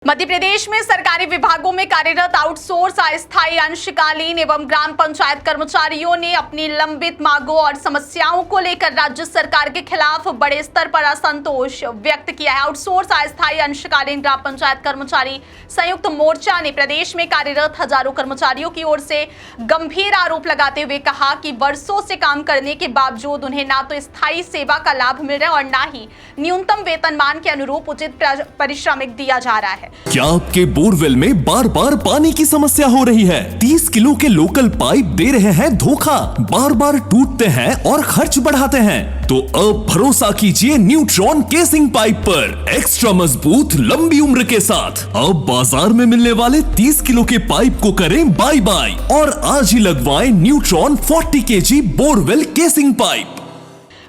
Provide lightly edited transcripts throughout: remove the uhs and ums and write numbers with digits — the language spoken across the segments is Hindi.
मध्य प्रदेश में सरकारी विभागों में कार्यरत आउटसोर्स अस्थायी अंशकालीन एवं ग्राम पंचायत कर्मचारियों ने अपनी लंबित मांगों और समस्याओं को लेकर राज्य सरकार के खिलाफ बड़े स्तर पर असंतोष व्यक्त किया है। आउटसोर्स अस्थायी अंशकालीन ग्राम पंचायत कर्मचारी संयुक्त मोर्चा ने प्रदेश में कार्यरत हजारों कर्मचारियों की ओर से गंभीर आरोप लगाते हुए कहा कि वर्षों से काम करने के बावजूद उन्हें ना तो स्थायी सेवा का लाभ मिल रहा है और न ही न्यूनतम वेतनमान के अनुरूप उचित पारिश्रमिक दिया जा रहा है। क्या आपके बोरवेल में बार बार पानी की समस्या हो रही है? 30 किलो के लोकल पाइप दे रहे हैं धोखा, बार बार टूटते हैं और खर्च बढ़ाते हैं। तो अब भरोसा कीजिए न्यूट्रॉन केसिंग पाइप पर, एक्स्ट्रा मजबूत लंबी उम्र के साथ। अब बाजार में मिलने वाले 30 किलो के पाइप को करें बाय बाय और आज ही लगवाएं neutron 40 kg borewell casing pipe.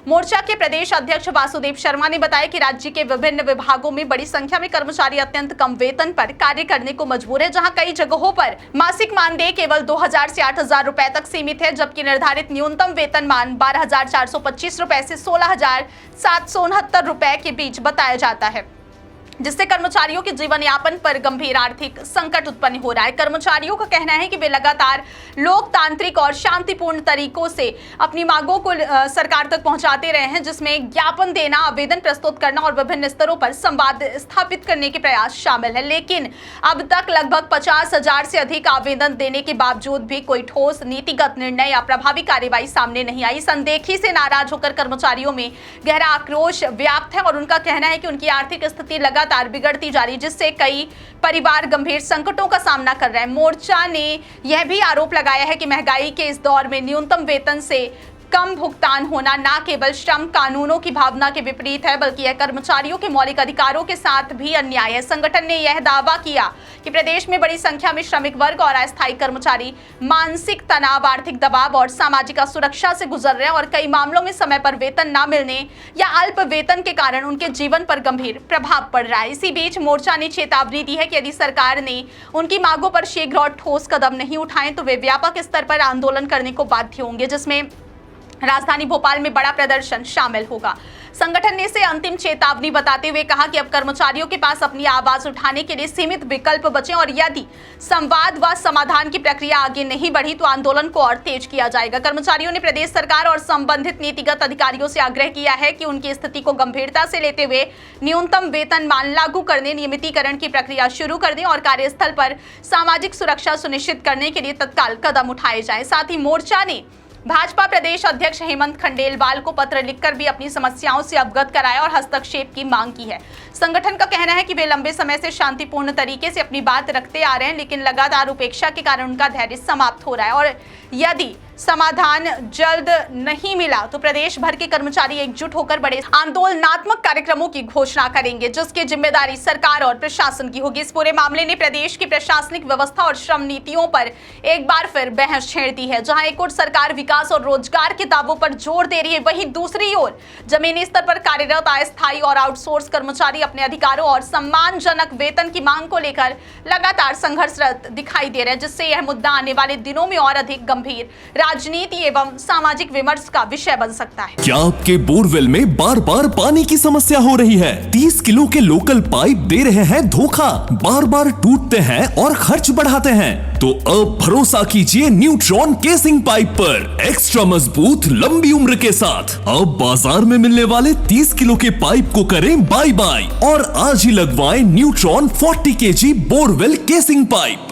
मोर्चा के प्रदेश अध्यक्ष वासुदेव शर्मा ने बताया कि राज्य के विभिन्न विभागों में बड़ी संख्या में कर्मचारी अत्यंत कम वेतन पर कार्य करने को मजबूर है, जहां कई जगहों पर मासिक मानदेय केवल 2000 से 8000 रुपए तक सीमित है, जबकि निर्धारित न्यूनतम वेतनमान 12425 रुपए से 16769 रुपए के बीच बताया जाता है, जिससे कर्मचारियों के जीवन यापन पर गंभीर आर्थिक संकट उत्पन्न हो रहा है। कर्मचारियों का कहना है कि वे लगातार लोकतांत्रिक और शांतिपूर्ण तरीकों से अपनी मांगों को सरकार तक पहुंचाते रहे हैं, जिसमें ज्ञापन देना, आवेदन प्रस्तुत करना और विभिन्न स्तरों पर संवाद स्थापित करने के प्रयास शामिल है। लेकिन अब तक लगभग 50,000 से अधिक आवेदन देने के बावजूद भी कोई ठोस नीतिगत निर्णय या प्रभावी कार्यवाही सामने नहीं आई। इस अनदेखी से नाराज होकर कर्मचारियों में गहरा आक्रोश व्याप्त है और उनका कहना है कि उनकी आर्थिक स्थिति लगातार बिगड़ती जा रही, जिससे कई परिवार गंभीर संकटों का सामना कर रहे हैं। मोर्चा ने यह भी आरोप लगाया है कि महंगाई के इस दौर में न्यूनतम वेतन से कम भुगतान होना न केवल श्रम कानूनों की भावना के विपरीत है, बल्कि यह कर्मचारियों के मौलिक अधिकारों के साथ भी अन्याय है। संगठन ने यह दावा किया कि प्रदेश में बड़ी संख्या में श्रमिक वर्ग और अस्थायी कर्मचारी मानसिक तनाव, आर्थिक दबाव और सामाजिक असुरक्षा से गुजर रहे हैं और कई मामलों में समय पर वेतन न मिलने या अल्प वेतन के कारण उनके जीवन पर गंभीर प्रभाव पड़ रहा है। इसी बीच मोर्चा ने चेतावनी दी है कि यदि सरकार ने उनकी मांगों पर शीघ्र और ठोस कदम नहीं उठाए तो वे व्यापक स्तर पर आंदोलन करने को बाध्य होंगे, जिसमें राजधानी भोपाल में बड़ा प्रदर्शन शामिल होगा। संगठन ने इसे अंतिम चेतावनी बताते हुए कहा कि अब कर्मचारियों के पास अपनी आवाज उठाने के लिए सीमित विकल्प बचे और यदि संवाद व समाधान की प्रक्रिया आगे नहीं बढ़ी तो आंदोलन को और तेज किया जाएगा। कर्मचारियों ने प्रदेश सरकार और संबंधित नीतिगत अधिकारियों से आग्रह किया है कि उनकी स्थिति को गंभीरता से लेते हुए न्यूनतम वेतनमान लागू करने, नियमितीकरण की प्रक्रिया शुरू कर दें और कार्यस्थल पर सामाजिक सुरक्षा सुनिश्चित करने के लिए तत्काल कदम उठाए जाए। साथ ही मोर्चा ने भाजपा प्रदेश अध्यक्ष हेमंत खंडेलवाल को पत्र लिखकर भी अपनी समस्याओं से अवगत कराया और हस्तक्षेप की मांग की है। संगठन का कहना है कि वे लंबे समय से शांतिपूर्ण तरीके से अपनी बात रखते आ रहे हैं, लेकिन लगातार उपेक्षा के कारण उनका धैर्य समाप्त हो रहा है और यदि समाधान जल्द नहीं मिला तो प्रदेश भर के कर्मचारी एकजुट होकर बड़े आंदोलनात्मक कार्यक्रमों की घोषणा करेंगे, जिसकी जिम्मेदारी सरकार और प्रशासन की होगी। इस पूरे मामले ने प्रदेश की प्रशासनिक व्यवस्था और श्रम नीतियों पर एक बार फिर बहस छेड़ दी है। जहां एक ओर सरकार विकास और रोजगार के दावों पर जोर दे रही है, वहीं दूसरी ओर जमीनी स्तर पर कार्यरत अस्थायी और आउटसोर्स कर्मचारी अपने अधिकारों और सम्मानजनक वेतन की मांग को लेकर लगातार संघर्षरत दिखाई दे रहे हैं, जिससे यह मुद्दा आने वाले दिनों में और अधिक गंभीर राजनीति एवं सामाजिक विमर्श का विषय बन सकता है। क्या आपके बोरवेल में बार बार पानी की समस्या हो रही है? 30 किलो के लोकल पाइप दे रहे हैं धोखा, बार बार टूटते हैं और खर्च बढ़ाते हैं। तो अब भरोसा कीजिए न्यूट्रॉन केसिंग पाइप पर, एक्स्ट्रा मजबूत लंबी उम्र के साथ। अब बाजार में मिलने वाले 30 किलो के पाइप को करें बाय बाय और आज ही लगवाएं neutron 40 kg borewell casing pipe.